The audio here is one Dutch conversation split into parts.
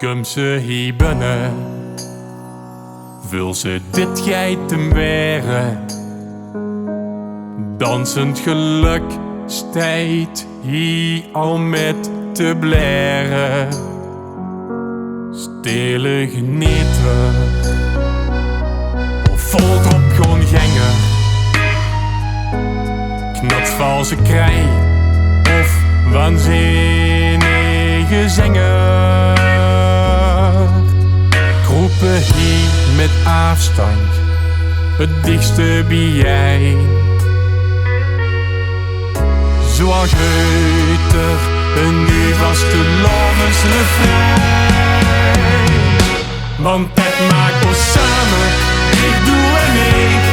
Kom ze hier binnen, wil ze dit geiten weren. Dansend geluk stijt hier al met te blaren. Stille genieten, of volop gewoon gangen. Knutvalse krij, of waanzinnige zanger. Groepen hier met afstand, het dichtste bij jij. Zoals geuter, een nu vaste levensrefrein. Want het maakt ons samen, ik doe en ik.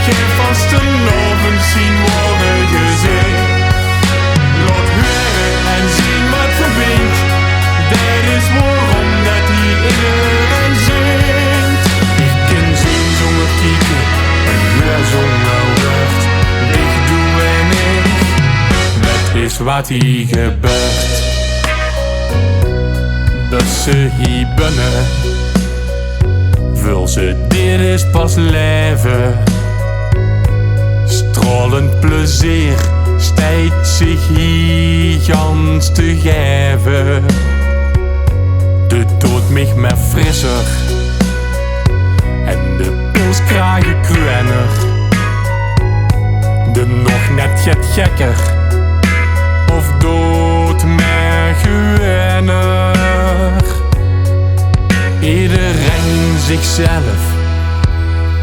Geen vaste loven zien worden gezegd. Laat horen en zien wat verbindt. Dat is waarom dat iedereen zingt. Ik kan zien zonder kieken en hoor zonder woord. Ik doe en ik, dat is wat hier gebeurt. Dat ze hier binnen, wil ze dit is pas leven. Stralend plezier stijgt zich hier gans te geven. De dood mich meer frisser en de pilskragen kruiner. De nog net get gekker of dood meer gewenner. Iedereen zichzelf,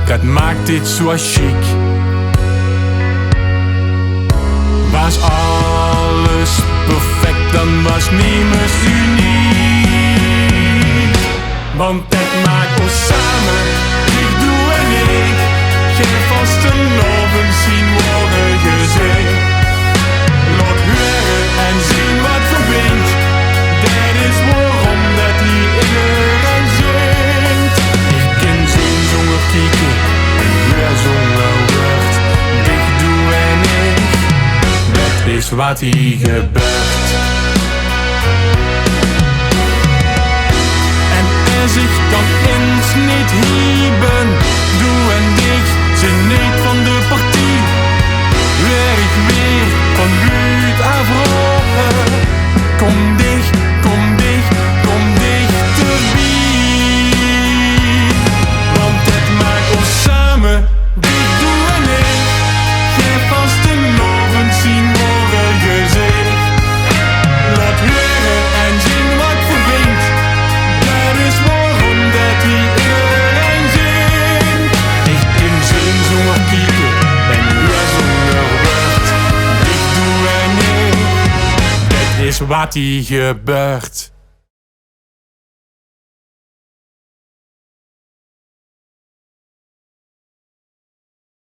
dat maakt dit zo chic. Was alles perfect, dan was niemand uniek. Want het maakt ons samen, ik doe en ik. Geen vaste loven zien worden gezegd. Laat horen en zien wat verbindt. Dat is waarom dat iedereen zingt. Ik kan zien zonder kieken en hoor zonder woord. Ik doe en ik, dat is wat hier gebeurt. En als ik dan eens niet hier ben, doe en ik zin niet van de partie. Weer ik weer van buurt afroepen. Kom dicht, kom dicht, kom dichterbij. Want het maakt ons samen, dit doe en ik. Geen vaste loven zien worden gezegd. Laat horen en zien wat verbindt. Dat is waarom dat iedereen zingt. Ik kan zien zonder kieken en hoor zonder woord. Ik doe en ik, dat is wat hier gebeurt.